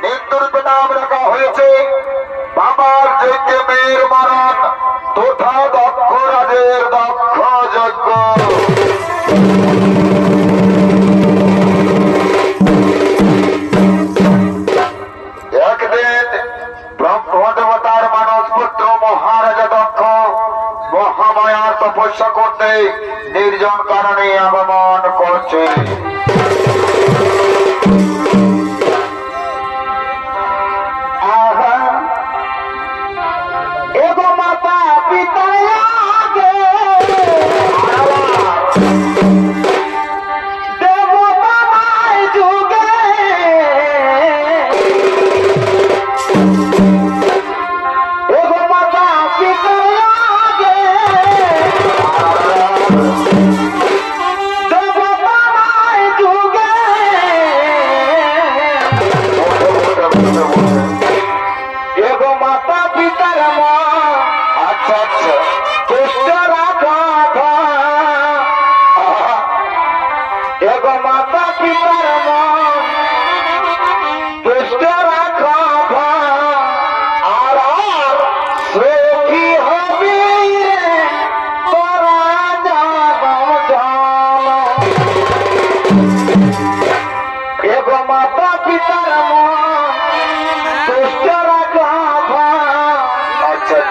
মৃত্যুরূপে নাম রাখা হয়েছে বাবার যজ্ঞে মেয়ের মরণ তথা দক্ষ রাজের দক্ষ যজ্ঞ। একদিন ব্রহ্মদেবতার মানস পুত্র মহারাজা দক্ষ মহামায়ার তপস্যা করতে নির্জন কারণে আগমন করছে।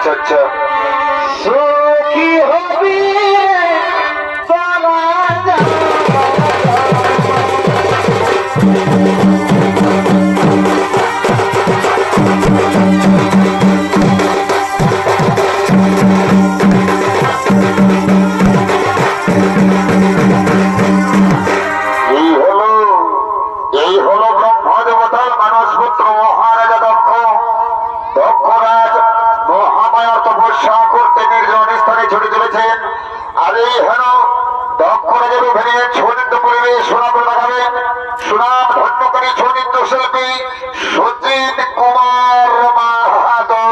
अच्छा सुखी होबी ব্রহ্মদেবতার মানস পুত্র মহারাজা দক্ষ দক্ষরাজ মহামায়ার তপস্যা করতে নির্জন স্থানে ছুটে চলেছেন। আরে হেন দক্ষ রাজের অভিনয়ে ছৌ নৃত্য পরিবেশ শোনা করে লাগাবেন সুনাম ধন্যকারী ছৌ নৃত্য শিল্পী সুজিত কুমার মাহাতো।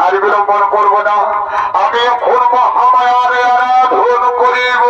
আর বিলম্বন করব না, আমি এখন মহামায়ার আরাধন করিব।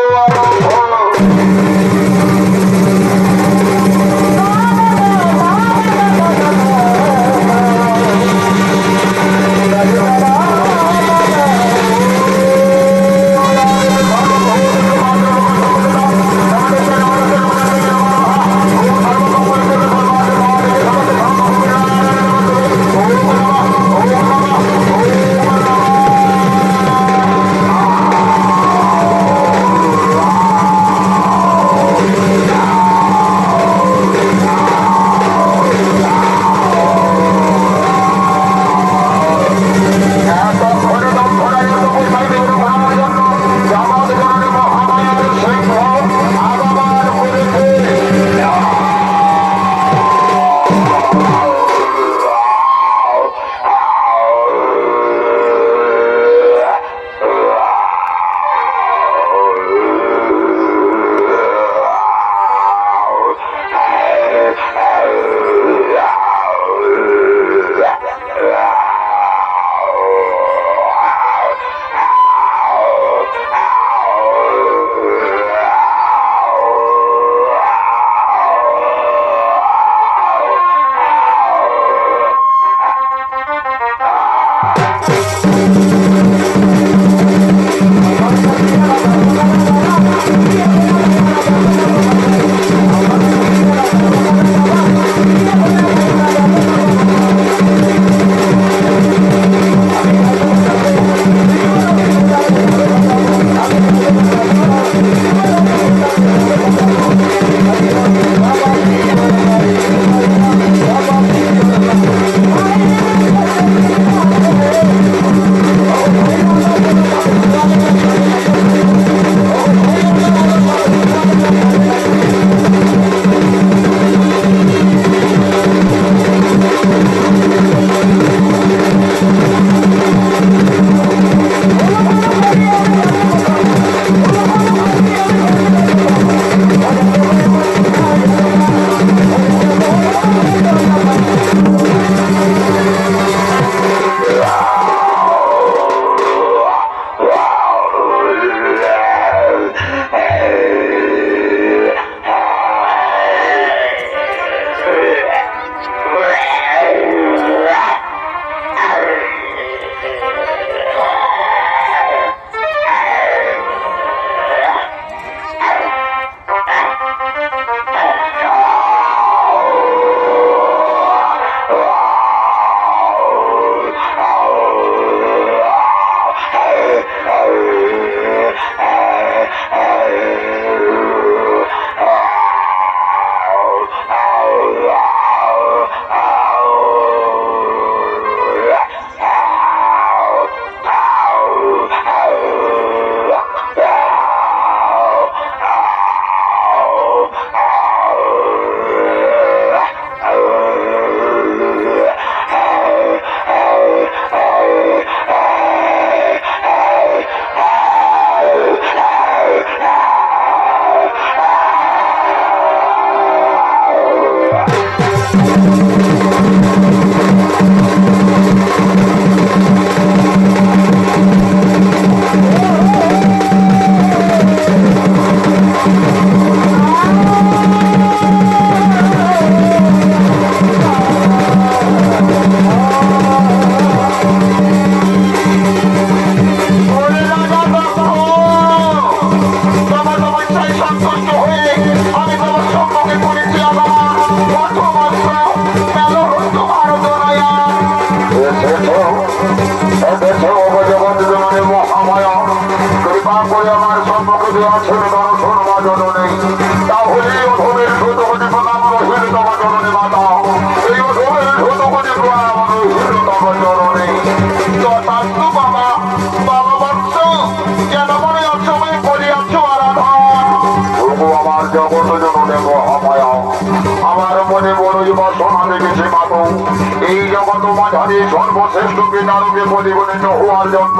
সর্বশ্রেষ্ঠ পিতারূপে পরিগণিত হওয়ার জন্য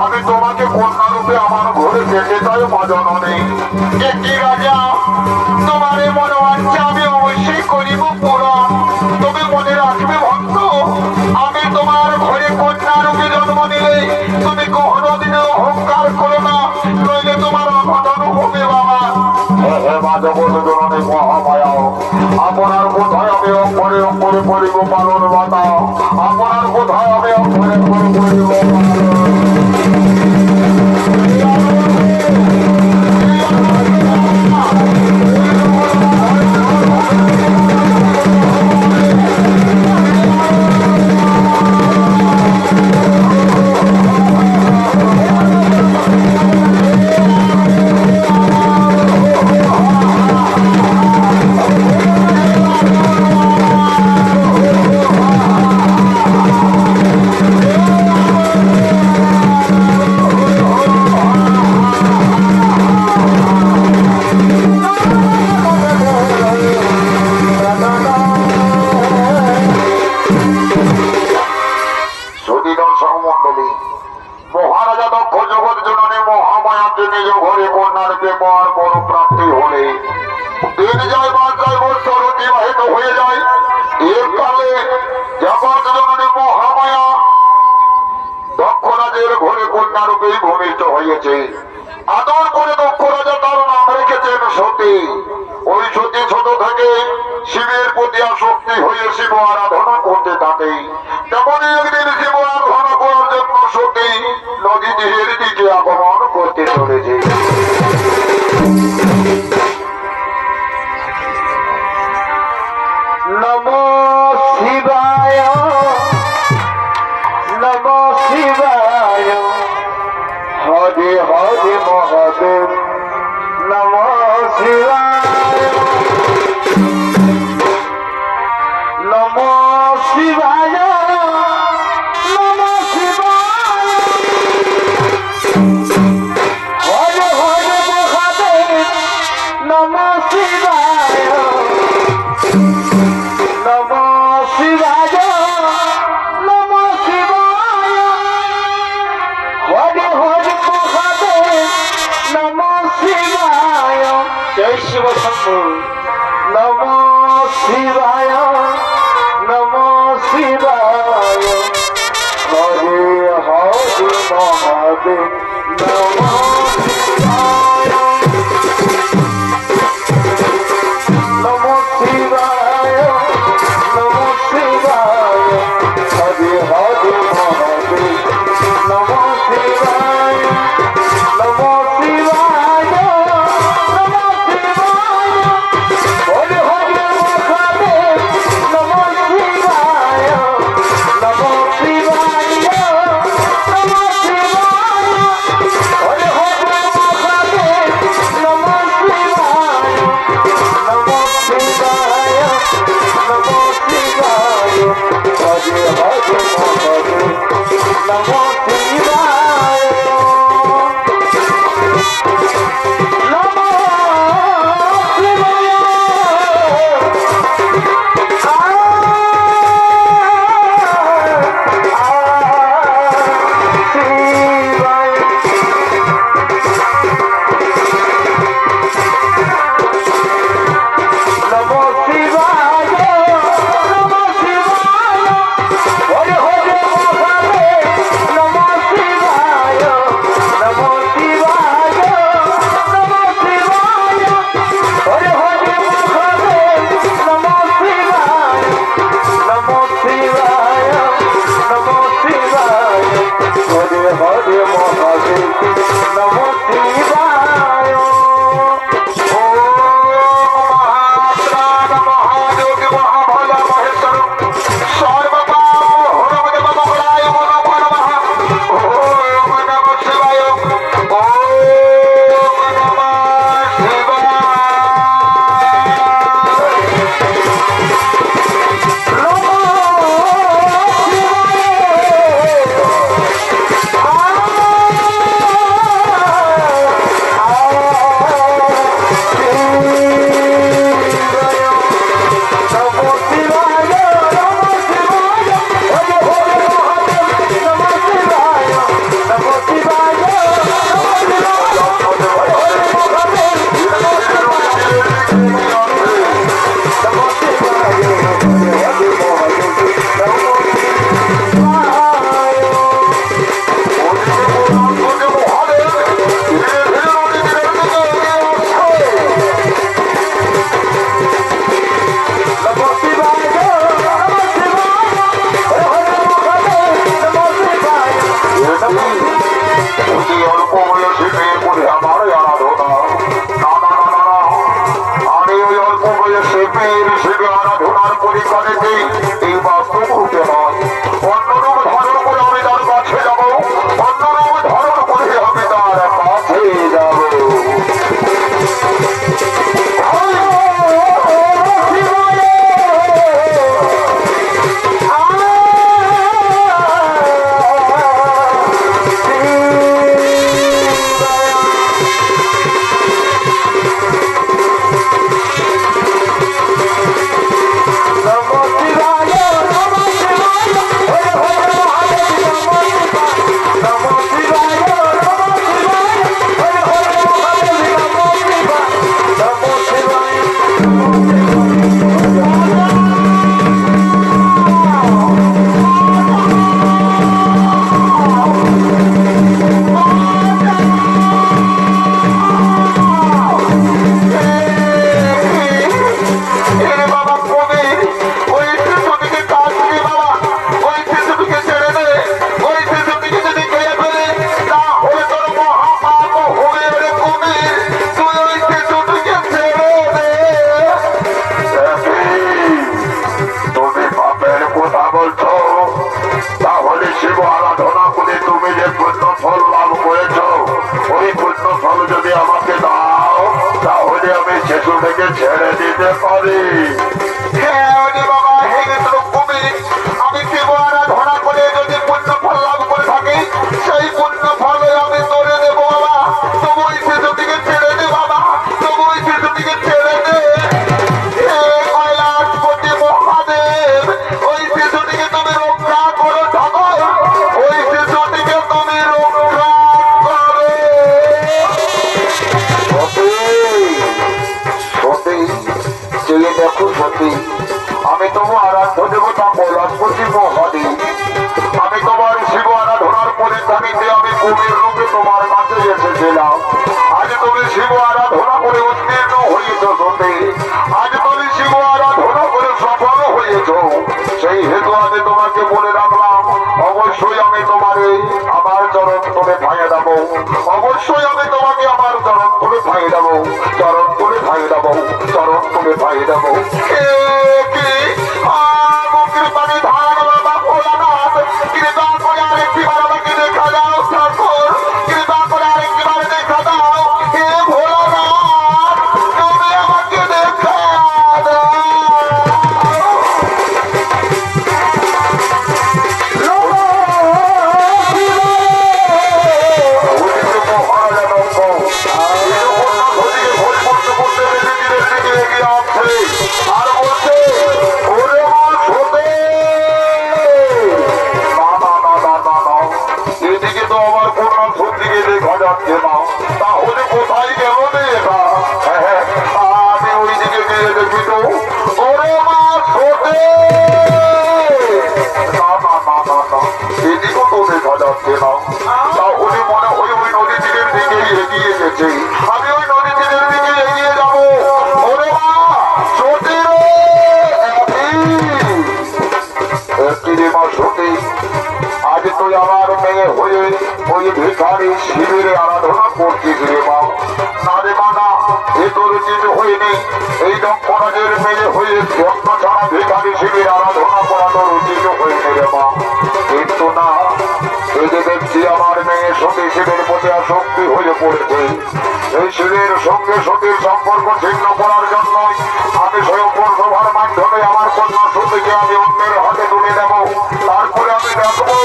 আমি তোমাকে কন্যারূপে আমার ঘরে যেতে চাই মা জননী। একটি রাজা তোমার এই মনোবাঞ্ছা আমি অবশ্যই করিব পূরণ। তুমি মনে রাখবে ভক্ত, আমি তোমার ঘরে কন্যারূপে জন্ম নিলে তুমি কখনো দিনে অহংকার করো না, নইলে তোমার অঘটন হবে বাবা। হে মা জগৎ জননী মহামায়া, আপনার কোথায় আমি অঙ্গরে অঙ্গরে পড়িব পালন মাতা, আপনার কোথায় আমি অঙ্গরে অঙ্গরে পড়িব আদর করে দক্ষ রাজা তার নাম রেখেছেন সতী। ওই সতী ছোট থেকে শিবের প্রতি আসক্তি হয়ে শিব আরাধনা করতে থাকে। তেমনই একদিন শিব আরাধনা করার জন্য সতী নদী তীরের দিকে আগমন করতে চলেছে। নমো শিবায় নমো শিবায়, হরে হরে মহাদেব নমো শিবায়, নমো শিবায় নমো শিবায়, হরে হরে মহাদেব নমো শিবায়, নমো শিবায় নমো শিবায়, হরে হরে মহাদেব নমো শিবায়। জয় শিব শম্ভু। নমো শিবায় নমো শিবায়, হরে হরে মহাদেব নমো শিবায়, নমো শিবায় নমো শিবায়, হরে হরে মহাদেব নমো শিবায়, নমো শিবায় নমো শিবায়, হরে হরে মহাদেব নমো শিবায়, নমো শিবায় নমো শিবায়, হরে হরে ছেড়ে দিতে পারি। আমি শিব আরাধনা করে যদি পুণ্য ফল লাভ করে থাকি সেই পুণ্য ফলে আমি তোরে দেবো বাবা। তবু ওই শিশুটিকে ছেড়ে দে বাবা, তবু ওই শিশুটিকে ছেড়ে দে। কৈলাসপতি মহাদেব, ওই শিশুটিকে তুমি রক্ষা করো ঠাকুর, ওই শিশুটিকে তুমি রক্ষা করো। চেয়ে দেখো সতী, আমি তোমার আরাধ্য দেবতা কৈলাসপতি মহাদেব। আমি তোমার শিব আরাধনার পরিধানীতে আমি কুমির রূপে তোমার কাছে এসেছিলাম। আজ তুমি শিব আরাধনা করে উত্তীর্ণ হয়েছ সতী, আজ তুমি শিব আরাধনা করে সফল হয়েছ। সেই হেতু আমি তোমাকে বলে রাখলাম, অবশ্যই আমি তোমারে আমার চরণ তুলে ভাঙে দেবো, অবশ্যই আমি তোমাকে আমার চরণ তুলে ভাঙে দেবো, চরণ তুলে ভাঙে দেবো, চরণ তুলে ভাঙে দেবো। কৃপানি ধান বাবা ভোলানাথ, কৃপা করে আরেকটি বার আমাকে দেখা দাও ঠাকুর, কৃপা করে আরেকটি বার দেখা দাও। হে ভোলানাথ, তুমি আমাকে দেখা দাও। তাহলে কোথায় গেল এটা? আমি ওই দিকে গিয়ে দেখি তো, ওরে মা ছোটে, না না না না না, এদিকেও তো দেখা যাচ্ছে না। তাহলে মনে হয় ওই নদী তীরের দিকে এগিয়ে গেছে, আমি ওই নদী তীরের দিকে এগিয়ে যাবো। ওরে মা ছোটে রে, একটি মা ছোটে, আজ তুই আমার মেয়ে হয়ে ওই ভিখারি শিবিরে আরাধনা করছিস রে মা। না রে মা না, এ তোর উচিত হয়নি। এই দক্ষরাজের মেয়ে হয়ে যত্ন ছাড়া ভিখারি শিবির আরাধনা করা তোর উচিত হয়নি রে মা। কিন্তু না, এই যে দেখছি আমার মেয়ে সতী শিবের প্রতি আসক্তি হয়ে পড়েছে, এই শিবের সঙ্গে সতীর সম্পর্ক ছিন্ন করার জন্য আমি স্বয়ং সভার মাধ্যমে আমার কন্যা সতীকে আমি অন্যের হাতে তুলে দেব। তারপরে আমি দেখবো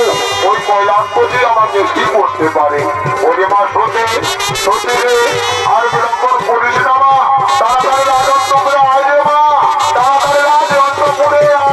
ওই কৈলাসপতি আমাকে কি করতে পারে। ওরে মা সতী, সতী রে, আর বিলম্ব করিস না মা, তাড়াতাড়ি রাজত্বপুরে আয় রে মা, তাড়াতাড়ি রাজত্বপুরে আয়।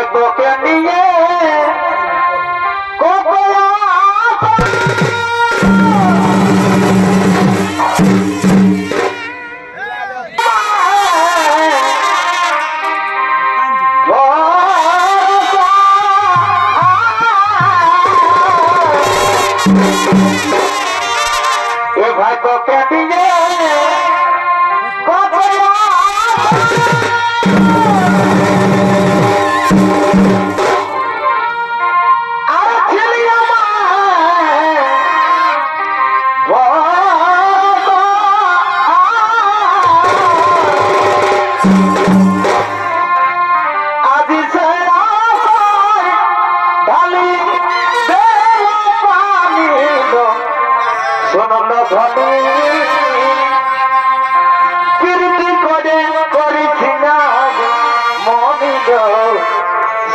ভাগ্যকে নিয়ে ভাগ্যকে নিয়ে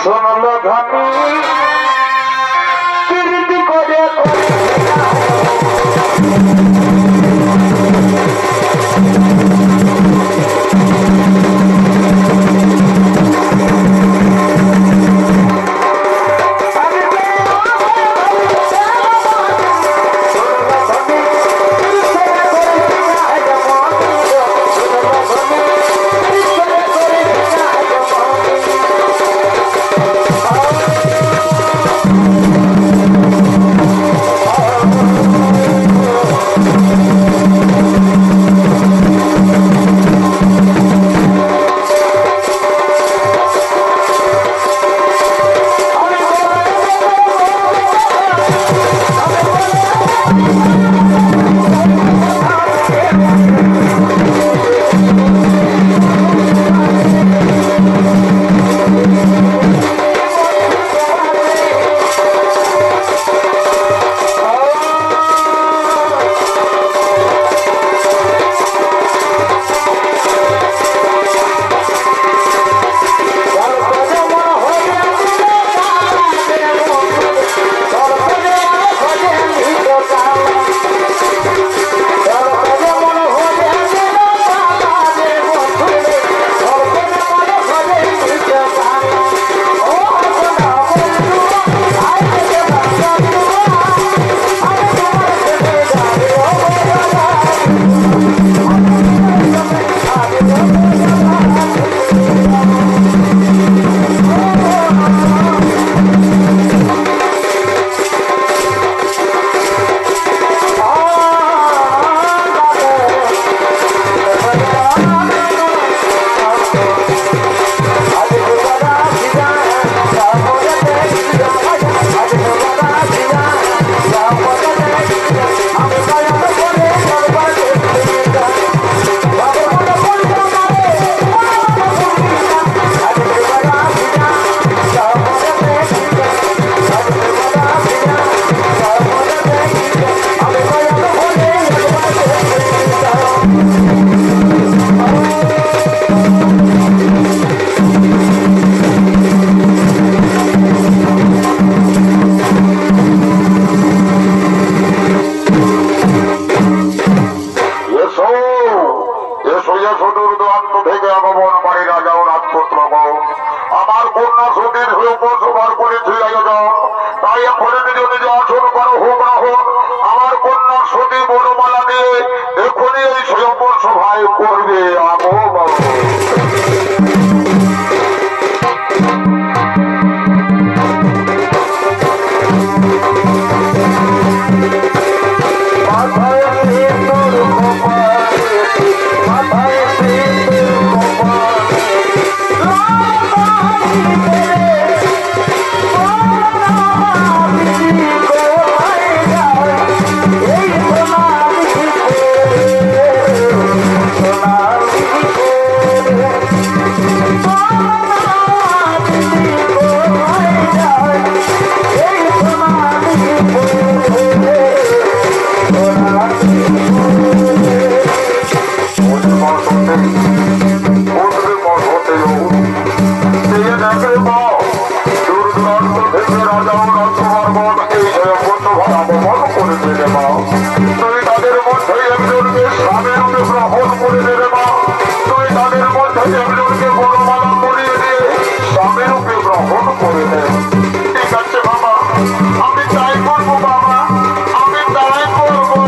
শোনল ধনী কীর্তি করে আমার কন্যা সতীর হয়ে বসবাস করেছে আয়োজন। তাই এখন নিজ নিজ আসন করো হোক না হোক, আমার কন্যা সতী বনমালা নিয়ে এখনই এই স্বয়ম্বর সভায় করবে আগমন। তুই তাদের মধ্যে একজনকে স্বামী রূপে গ্রহণ করে দেবে মা। তুই তাদের মধ্যে একজনকে বনমালা পরিয়ে দিয়ে স্বামী রূপে গ্রহণ করে নেন। ঠিক আছে বাবা, আমি তাই করবো বাবা, আমি তাই করবো।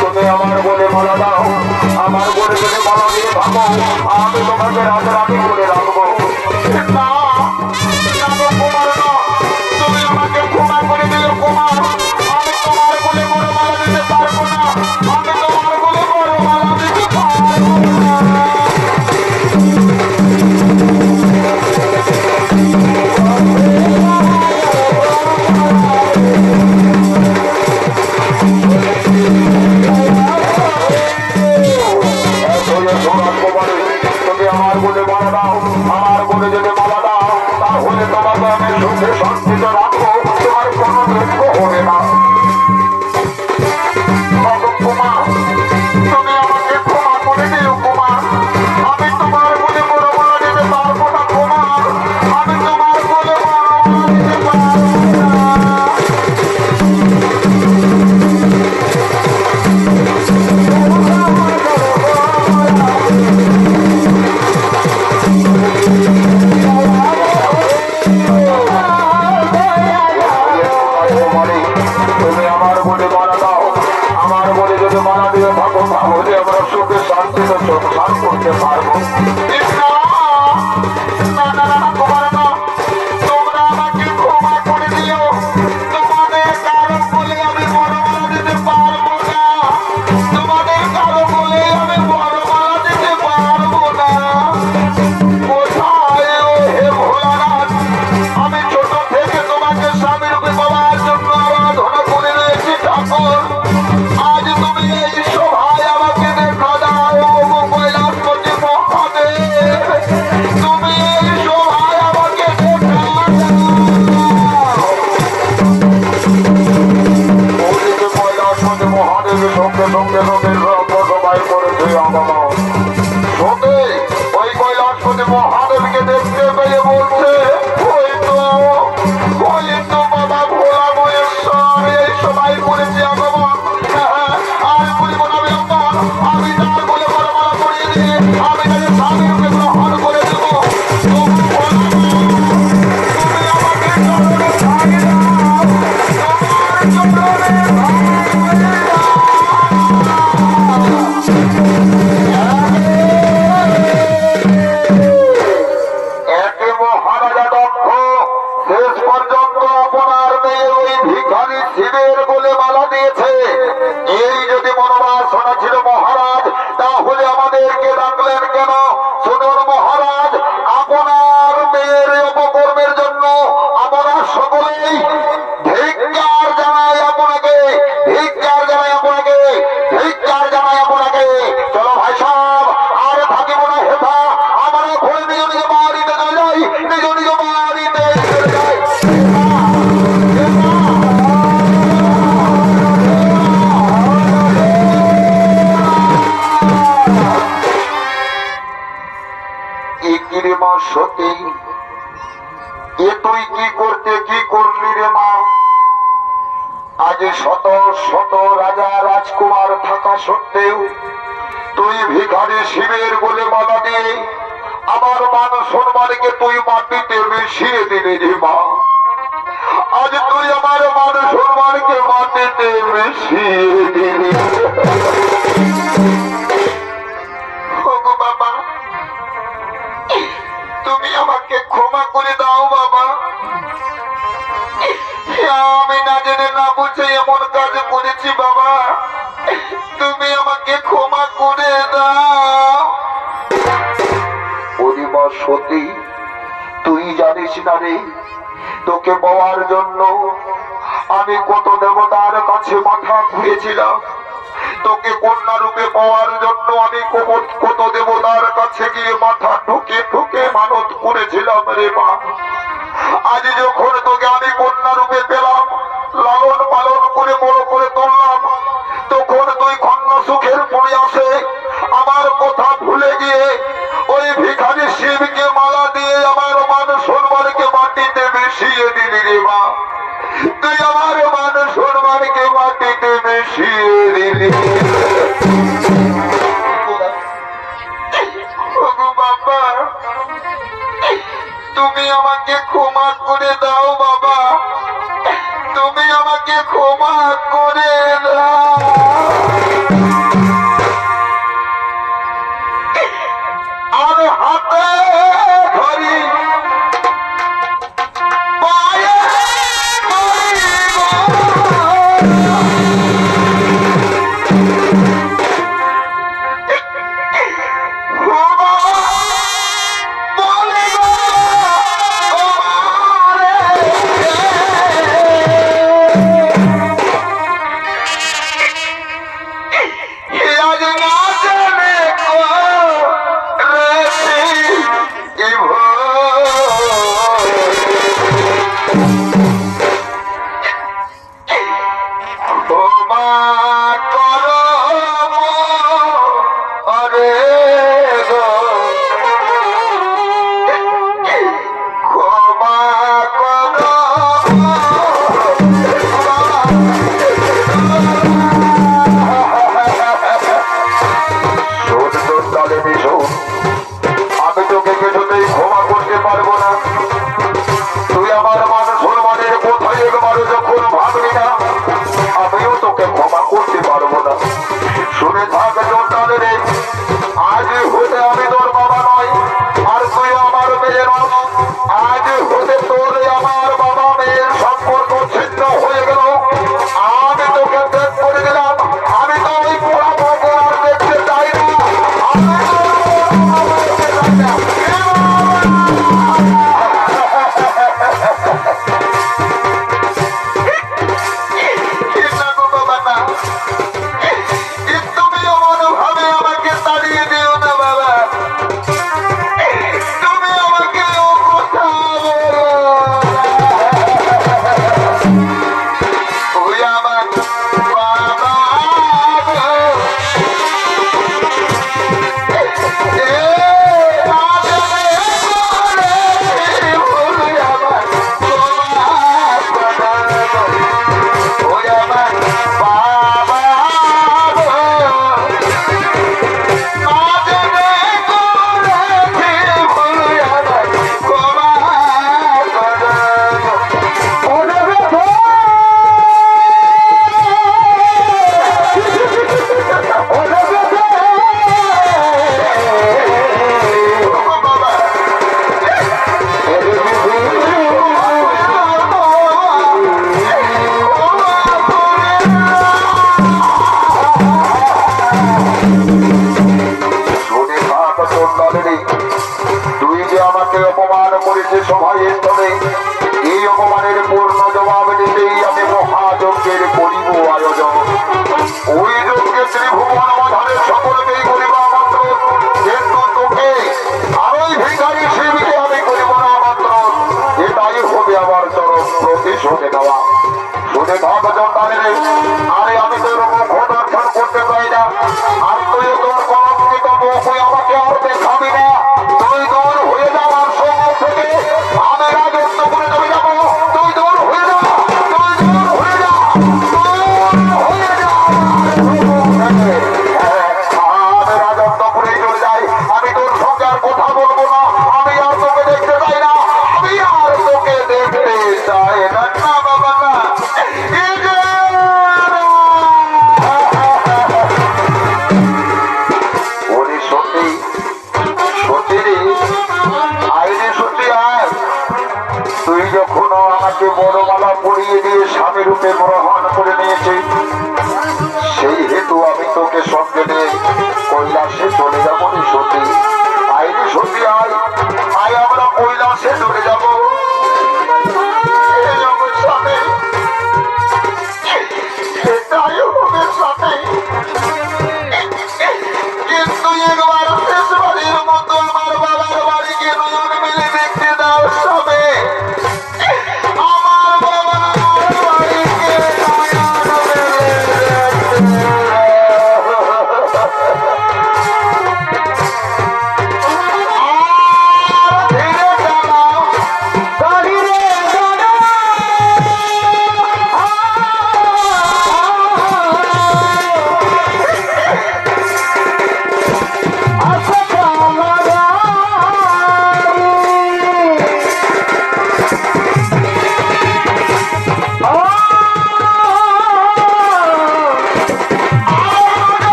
তুমি আমার বলে মালা দাও, আমার বলে যদি মালা দিয়ে থাকো আমি তোমাকে রাতে রাতে করে রাখবো। না কুমার না, তুমি আমাকে ক্ষমা করে দিও কুমার, আমি তোমার বলে বড় মালা দিতে পারবো না, আমি তোমার বলে বড় মালা দিতে পারবো না। তুমি আমার বলে মালা দাও, আমার বলে যদি মালা দাও তাহলে তোমাকে আমি সুখে শান্তিতে রাখবো, তোমার কোনো দুঃখ হবে না। কুমার তুমি আমাকে ক্ষমা করে দিও কুমার, আমি তোমার বলে বড় মালা দিতে পারবো না কুমার, আমি তোমার বলে বড় মালা দিতে পারবো না। তুমি আমার বলে মালা দাও, আমার বলে যদি মালা দিয়ে থাকো তাহলে আমরা সুখে শান্তিতে সংসার করতে পারবো। তোমরা আমাকে ক্ষমা করে দিও, তোমাদের কারো বলে আমি বড় মালা দিতে পারবো না, তোমাদের কারো বলে আমি বড় মালা দিতে পারবো না। কোথায় ও হে ভোলানাথ, আমি ছোট থেকে তোমাকে স্বামী রূপে পাওয়ার জন্য আরাধনা করে রয়েছি ঠাকুর, আজ তুমি এই সভায় আমাকে দেখা দাও কৈলাসপতি মহাদেব, তুমি এই সভায় আমাকে দেখা দাও। কৈলাসপতি মহাদেব সঙ্গে সঙ্গে নদীর সবাই করেছে আমার সঙ্গে, ওই কৈলাসপতি মহাদেবকে দেখতে পেয়ে বলছে ওই তো বাবা ভোলা মহেশ্বর এই সবাই করেছে আগমন। আমি বলবো না বিলম্বন, আমি তার বলে বড় মালা পরিয়ে দিয়ে আমি তাকে স্বামী রূপে গ্রহণ করে দেব। তুমি আমাকে চরণে ঠাই দাও, তোমার চরণে একে মহারাজা দক্ষ শেষ পর্যন্ত আপনার মেয়ে ওই ভিখারি শিবের বলে মালা দিয়েছে। এই যদি মনোবাসনা ছিল মহারাজ তাহলে আমাদেরকে ডাকলেন কেন? শুনুন মহারাজ, আপনার মেয়ের অপকর্মের জন্য আমরা সকলেই ধিক্কার জানাই আপনাকে, ধিক্কার জানাই আপনাকে, ধিক্কার জানাই আপনাকে। চলো ভাই সাহেব, আর থাকিব না হেথা, আমরা ভুল নিজ নিজ বাড়িতে চলে যাই, নিজ নিজ বাড়িতে চলে যাই। সতী এ তুই কি করতে কি করলি রে মা? আজ শত শত রাজা রাজকুমার থাকা সত্ত্বেও তুই ভিখারি শিবের বলে মালা দিয়ে আমার মান সম্মানকে তুই মাটিতে মিশিয়ে দিলি রে মা। আজ তুই আমার মান সম্মানকে মাটিতে মিশিয়ে দিলি। বাবা তুমি আমাকে ক্ষমা করে দাও বাবা, আমি না জেনে না বুঝে এমন কাজ করেছি বাবা, তুমি আমাকে ক্ষমা করে দাও। পরিমা সতী তুই জানিস না রে, তোকে পাওয়ার জন্য আমি কত দেবতার কাছে মাথা ঘুরেছিলাম, তোকে কন্যা রূপে পাওয়ার জন্য আমি কত দেবতার কাছে গিয়ে মাথা ঠুকে ঠুকে মানত করেছিলাম রে মা। আজ যখন তোকে আমি কন্যা রূপে পেলাম, লালন পালন করে বড় করে তুললাম, তখন তুই খন্ন সুখের প্রয়াসে আমার কথা ভুলে গিয়ে ওই ভিখারি শিবকে মালা তুই আমার মান সম্মানকে মাটিতে মিশিয়ে দিলি রে মা, তুই আমার মান সম্মানকে মাটিতে মিশিয়ে দিলি। বাবা তুমি আমাকে ক্ষমা করে দাও বাবা, তুমি আমাকে ক্ষমা করে দাও। আর হাতে ধরি পায়ে ধরি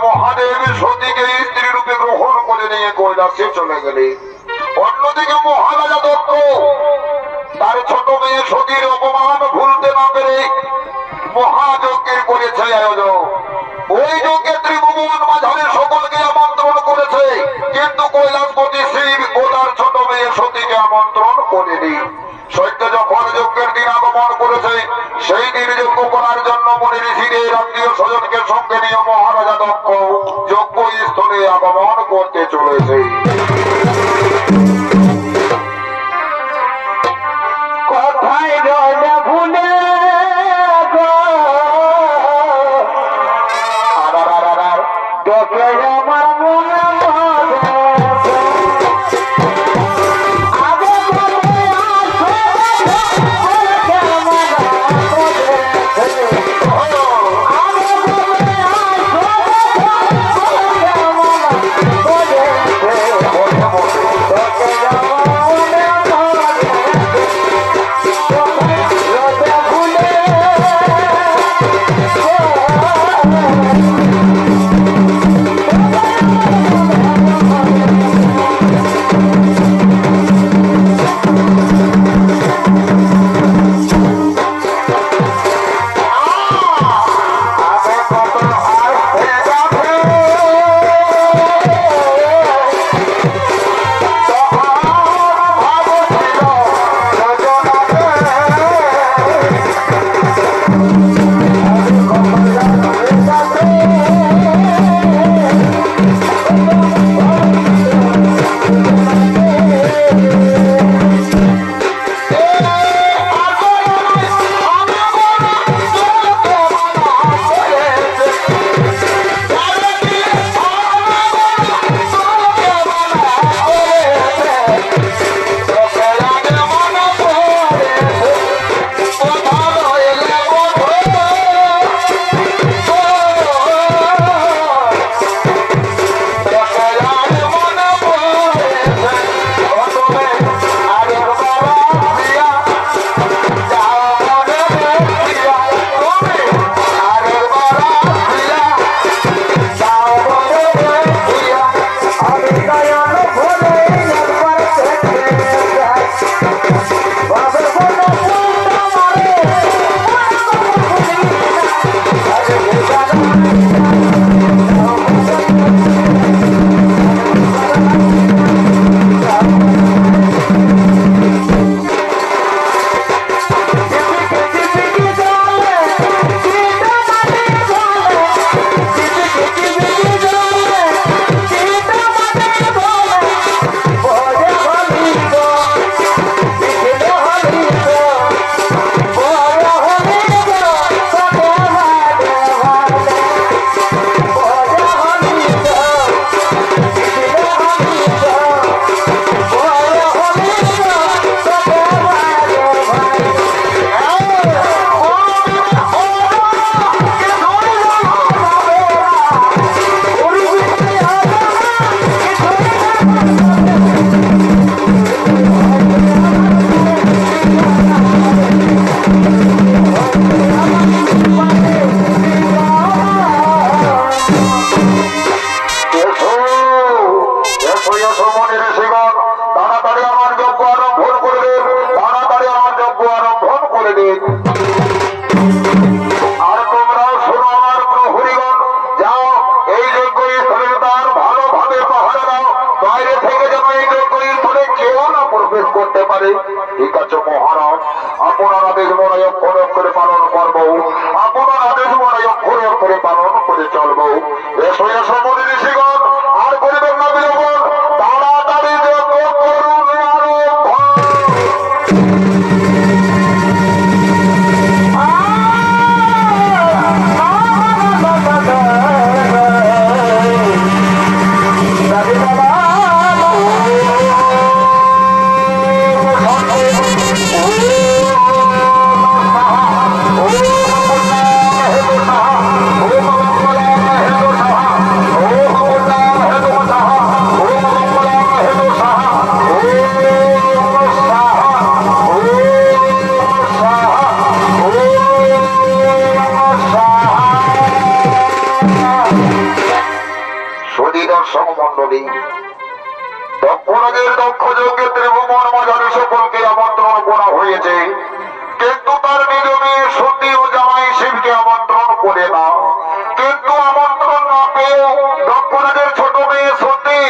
মহাদেব সতীকে স্ত্রী রূপে গ্রহণ করে নিয়ে কৈলাসে চলে গেলে, অন্যদিকে মহারাজা দক্ষ তার ছোট মেয়ে সতীর অপমান ভুলতে না পেরে মহাযজ্ঞের করেছে আয়োজন। ওই যজ্ঞে ত্রিভুবন মাঝারে সকলকে আমন্ত্রণ করেছে, কিন্তু কৈলাসপতি শিব ও তার ছোট মেয়ে সতীকে আমন্ত্রণ করেনি। সত্য যখন যজ্ঞের দিন আগমন করেছে, সেই দিন যজ্ঞ করার জন্য মুনি ঋষিদের আত্মীয় স্বজনকে সঙ্গে নিয়ে মহারাজা দক্ষ যজ্ঞ স্থলে আগমন করতে চলেছে। কথায় রইলে ভুলে দেখে আমার মনে করতে পারে। ঠিক আছে মহারাজ, আপনার আদেশ মনে অক্ষর অক্ষরে পালন করবো, আপনার আদেশ মনে অক্ষর অক্ষরে পালন করে চলবো। এসো এসো মুনি ঋষিগণ, আর করিবেন না বিলম্বন, তাড়াতাড়ি যজ্ঞ করুন আরম্ভ। Oh দর্শক মন্ডলী, দক্ষরাজের দক্ষ যজ্ঞে ত্রিভুবন মাঝারি সকলকে আমন্ত্রণ করা হয়েছে, কিন্তু তার নিজ মেয়ে সতী ও জামাই শিবকে আমন্ত্রণ করে না। কিন্তু আমন্ত্রণ না পেয়ে দক্ষরাজের ছোট মেয়ে সতী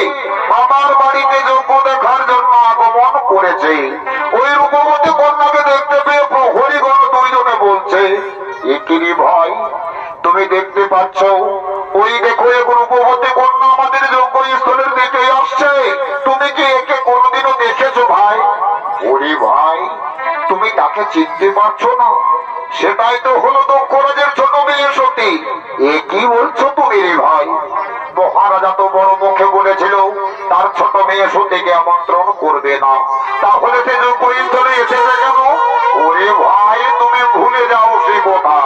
বাবার বাড়িতে যজ্ঞ দেখার জন্য আগমন করেছে। ওই রূপবতী কন্যাকে দেখতে পেয়ে প্রহরীগণ দুইজনে বলছে, একিরি ভাই, তুমি দেখতে পাচ্ছ, ওই দেখো এক রূপবতী কন্যা আমাদের যজ্ঞ স্থলের দিকে আসছে। তুমি কি একে কোনোদিনও দেখেছো ভাই? ওরে ভাই, তুমি তাকে চিনতে পারছো না? সেটাই তো হলো দক্ষরাজের ছোট মেয়ে সতী। এ কি বলছো তুমি রে ভাই? মহারাজা তো বড় মুখে বলেছিল তার ছোট মেয়ে সতীকে আমন্ত্রণ করবে না, তাহলে সে যজ্ঞ স্থলে এসেছে কেন? ওরে ভাই, তুমি ভুলে যাও সে কথা।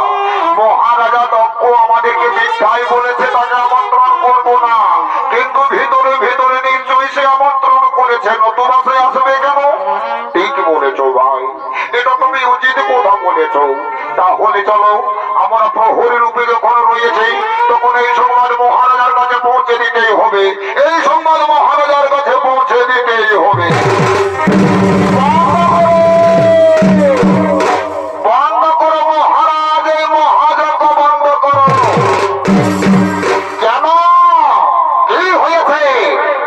মহারাজা দক্ষ আমাদেরকে মিথ্যাই বলেছে তাকে আমন্ত্রণ করবো না, কিন্তু ভিতরে ভিতরে নিশ্চয়ই সে আমন্ত্রণ করেছে, নতুবা সে আসবে কেন? ঠিক বলেছ ভাই, এটা তুমি উচিত কথা বলেছ। তাহলে চলো, আমরা প্রহরী রূপে যখন রয়েছি তখন এই সংবাদ মহারাজার কাছে পৌঁছে দিতেই হবে, এই সংবাদ মহারাজার কাছে পৌঁছে দিতেই হবে। বন্ধ করো মহারাজ, এই মহাযজ্ঞ বন্ধ করো। কেন? কি হয়েছে?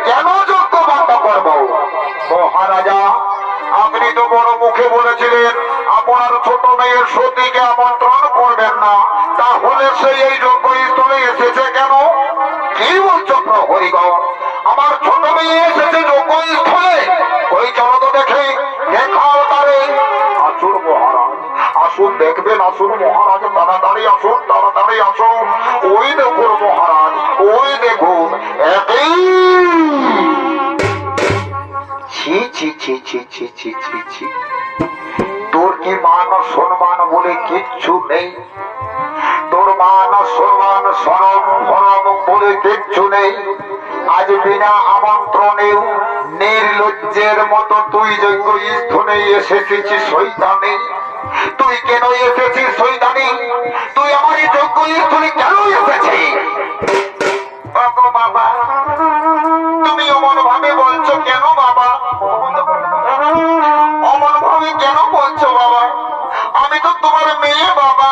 কেন যজ্ঞ বন্ধ করবো? মহারাজা, আপনি তো বড় মুখে বলেছিলেন আপনার ছোট মেয়ের সতীকে আমন্ত্রণ করবেন না, তাহলে সে এই যজ্ঞ স্থলে এসেছে কেন? কি বলছো প্রহরীগণ? আমার ছোট মেয়ে এসেছে যজ্ঞ স্থলে? ওই চলো তো দেখে, দেখাও তারে। আসুন মহারাজ, আসুন, দেখবেন, আসুন মহারাজ, তাড়াতাড়ি আসুন, তাড়াতাড়ি আসুন। ওই দেখুন মহারাজ, ওই দেখুন। একই ছি ছি ছি ছি ছি ছি ছি ছি, তোর কি মান সম্মান বলে কিচ্ছু নেই? তোর মান সম্মান সরম ভরম বলে কিচ্ছু নেই? আজ বিনা আমন্ত্রণেও নির্লজ্জের মতো তুই যজ্ঞ স্থলে এসেছিস শয়তানি। তুই কেন এসেছিস শয়তানি? তুই আমার এই যজ্ঞ স্থলে কেন এসেছিস? বাবা, তুমি অমন ভাবে বলছো কেন বাবা? অমন ভাবে কেন বলছো বাবা? আমি তো তোমার মেয়ে বাবা।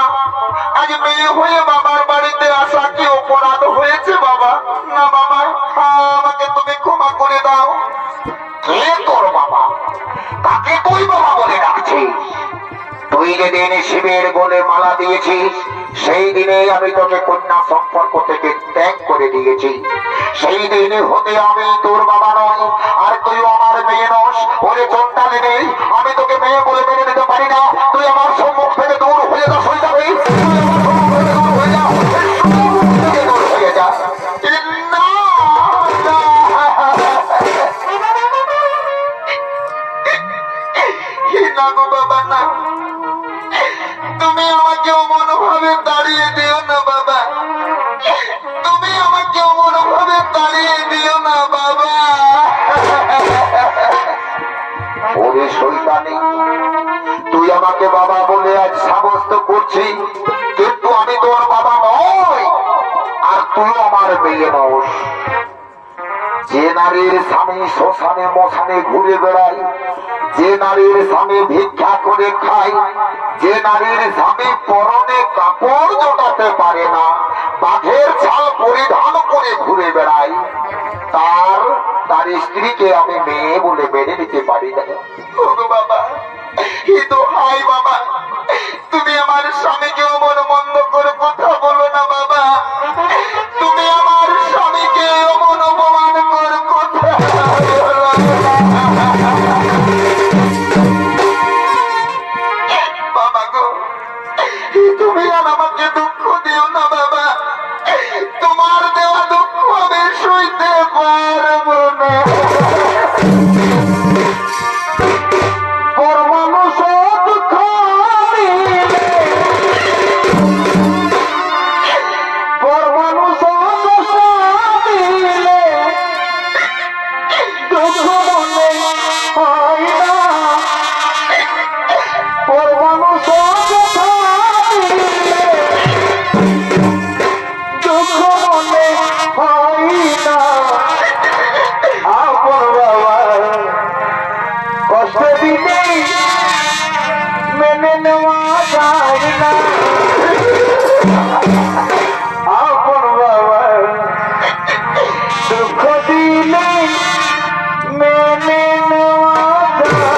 আজ মেয়ে হয়ে বাবার বাড়িতে আসা কি অপরাধ হয়েছে বাবা? না বাবা, আমাকে তুমি ক্ষমা করে দাও। কে তোর বাবা? কাকে তুই বাবা বলে ডাকছিস? তুই যেদিন শিবের বলে মালা দিয়েছিস সেই দিনে আমি তোকে কন্যা সম্পর্ক থেকে ত্যাগ করে দিয়েছি। সেই দিন হতে আমি তোর বাবা নই, আর তুই আমার মেয়ে নস। ওরে চন্তালে নেই, আমি তোকে মেয়ে বলে মেনে নিতে পারি না। তুই আমার সম্মুখ থেকে দূর হয়ে যা শয়তানি, তুই আমার সম্মুখ থেকে দূর হয়ে যা, দূর হয়ে যা। না গো বাবা, না, তুমি আমাকে অমন ভাবে তাড়িয়ে দিও না বাবা। তুমি আমাকে অমন ভাবে তাড়িয়ে দিও না বাবা। ওরে শয়তানি, তুই আমাকে বাবা বলে আজ সাব্যস্ত করছিস, কিন্তু আমি তোর বাবা নই, আর তুই আমার মেয়ে নস। যে নারীর স্বামী শ্মশানে মশানে ঘুরে বেড়ায়, যে নারীর স্বামী ভিক্ষা করে খায়, যে নারীর স্বামী পরনে কাপড় জোটাতে পারে না, বাঘের ছাল পরিধান করে ঘুরে বেড়ায়, তার স্ত্রীকে আমি মেয়ে বলে মেনে নিতে পারি না। বাবা, কিন্তু হাই বাবা, তুমি আমার স্বামীকে অমন মন্দ করে কথা বলো না বাবা। তুমি আমার স্বামীকে অমন অপমান করে কথা বলো বাবা গো। তুমি আর আমাকে দুঃখ দিও না বাবা, তোমার দেওয়া দুঃখ আমি সইতে পারবো না। পর মানুষ দুঃখ দিলে মেনে নেওয়া যায় না আপন বাবা দুঃখ দিলে মেনে নেওয়া যায়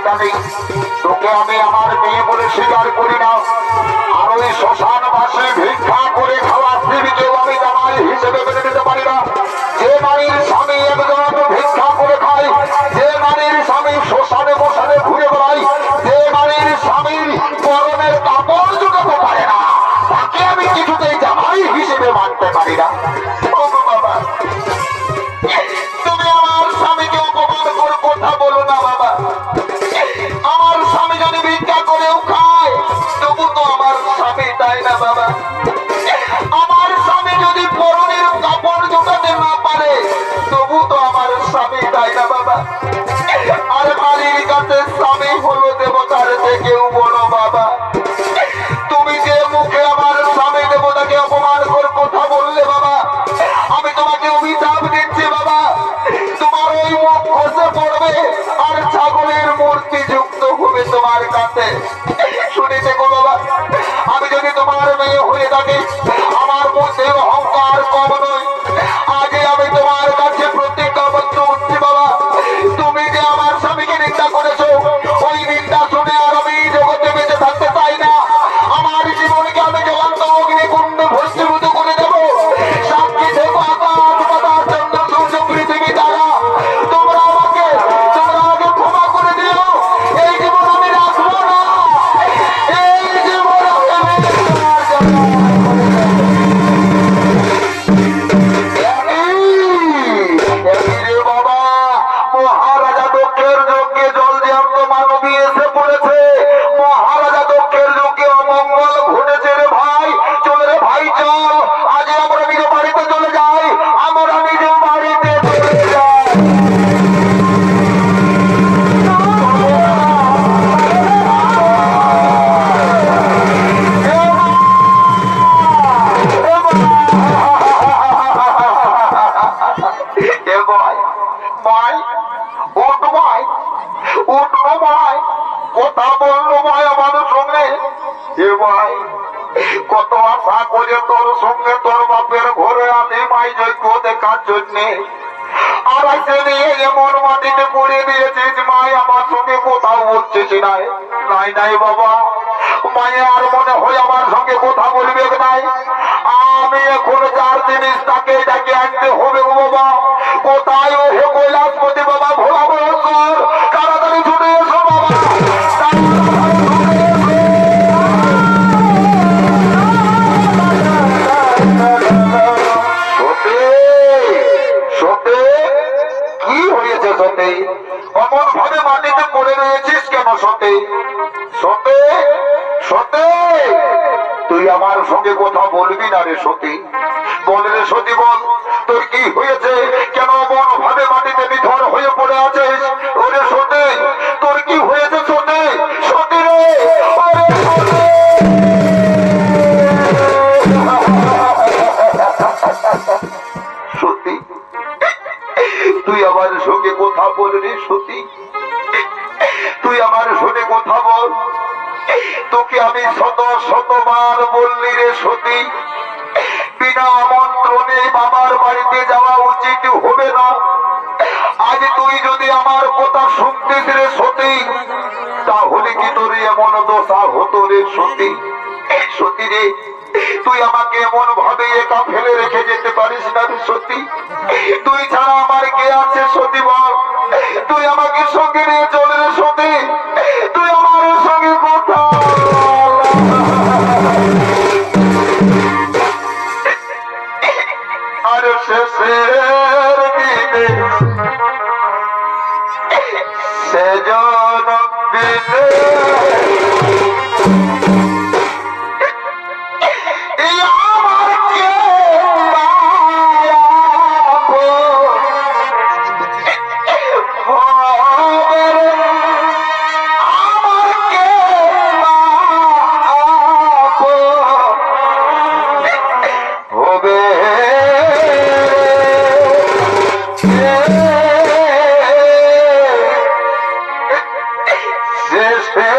চিন্তা নেই, তোকে আমি আমার মেয়ে বলে স্বীকার করি না। আর ওই শ্মশান বাসে ভিক্ষা করে খাওয়া স্ত্রীকেও আমি জামাই হিসেবে মেনে নিতে পারি না। যে নারীর স্বামী একজন ভিক্ষা করে খায়, যে নারীর স্বামী শ্মশানে মশানে ঘুরে বেড়ায়, যে নারীর স্বামীর গরমের কাপড় জোটাতে পারে না, তাকে আমি কিছুতেই জামাই হিসেবে মানতে পারি না। ওগো বাবা, তুমি আমার স্বামীকে অপমান করে কথা বলো না বাবা। আমার স্বামী যদি ভিক্ষা করেও খায়, তবু তো আমার স্বামী, তাই না বাবা? আমার স্বামী যদি পরনের কাপড় জোটাতে না পারে, তবু তো আমার স্বামী, তাই না বাবা? আর বাড়ির কাছে স্বামী হলো দেবতার থেকেও বড় বাবা। তুমি যে মুখে আমার স্বামী দেবতাকে অপমান করে কথা বললে বাবা, আমি তোমাকে অভিশাপ দিচ্ছি বাবা। তোমার ওই মুখ খসে পড়বে আর ছাগলের মূর্তি যুক্ত হবে তোমার কাছে। শুনেছে গো বাবা, আমি যদি তোমার মেয়ে হয়ে থাকি, আমার মধ্যে অহংকার কম নয়। আগে আমি তোমার কাছে প্রতিজ্ঞাবদ্ধ হচ্ছি বাবা, তুমি যে আমার স্বামীকে নিন্দা করেছো, ওই নিন্দা শুনে আর আমি জগতে বেঁচে থাকতে চাই না। আমার জীবনকে আমি জ্বলন্ত অগ্নিকুণ্ডে ভস্মীভূত করে দেবো। সাক্ষী থেকো আকাশ পাতাল চন্দ্র সূর্য পৃথিবী দ্বারা। তোমরা আমাকে ক্ষমা করে দিও। এই জীবন আমি রাখবো না। এই জীবন আমি তোমার জন্য বাবা। মহারাজা দক্ষের যজ্ঞে জল জ্যান্ত মানবী এসে পড়েছে। মহারাজা দক্ষের যজ্ঞে অমঙ্গল ঘটেছে রে ভাই। চল রে ভাই চল, আজ আমরা নিজ বাড়িতে চলে যাই। আমরা নিজ বাড়িতে চলে যাই। কথা বললো ভাই আমার সঙ্গে। এ ভাই, কত আশা করে তোর সঙ্গে তোর বাপের ঘরে আমি মাই যজ্ঞ দেখার জন্য, আর এসে নিয়ে এমন মাটিতে পড়ে দিয়েছিস মাই, আমার সঙ্গে কোথাও বলছিস নাই। নাই নাই বাবা, মায়ে আর মনে হয় আমার সঙ্গে কথা বলবে নাই। আমি এখন যার জিনিস তাকে ডাকে আনতে হবে গো বাবা। কোথায় ও হে কৈলাসপতি বাবা, ভোলা বড় তাড়াতাড়ি ছুটে এসো বাবা। কি হয়েছে সতে? অমন ভাবে মাটিতে পড়ে রয়েছিস কেন সতে? সতে সতে, তুই আমার সঙ্গে কথা বলবি না রে সতী? বল রে সতী, বল তোর কি হয়েছে? কেন অমন ভাবে মাটিতে নিথর হয়ে পড়ে আছিস? ওরে সতী, তোর কি হয়েছে সতী? সতী রে, ওরে সতী। সতী, তুই আমার সঙ্গে কথা বল রে সতী, তুই আমার সঙ্গে কথা বল। তোকে আমি শত শতবার বললি রে সতী, বিনা আমন্ত্রণে বাবার বাড়িতে যাওয়া উচিত হবে না। আজ তুই যদি আমার কথা শুনতিস রে সতী, তাহলে কি তোর এমন দশা হতো রে সতী? সতী রে, তুই আমাকে এমন ভাবে একা ফেলে রেখে যেতে পারিস না রে সতী। তুই ছাড়া আমার কে আছে সতী বল? তুই আমাকে সঙ্গে নিয়ে চলে রে সতী, তুই আমার সঙ্গে কথা। আর শেষের দিনে সেজন বিনে শেষে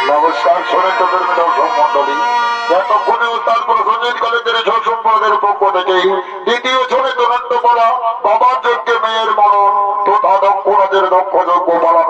নমস্কার শোনেন তো দর্শক মন্ডলী, এতক্ষণেও তারপর সঞ্জিত কলেজের ছ সম্প্রদায়ের পক্ষ থেকে দ্বিতীয় শোনেন তো নাট্য বলা বাবার যোগ্যে মেয়ের মরণ তথা দক্ষ রাজের দক্ষ যোগ্য বলা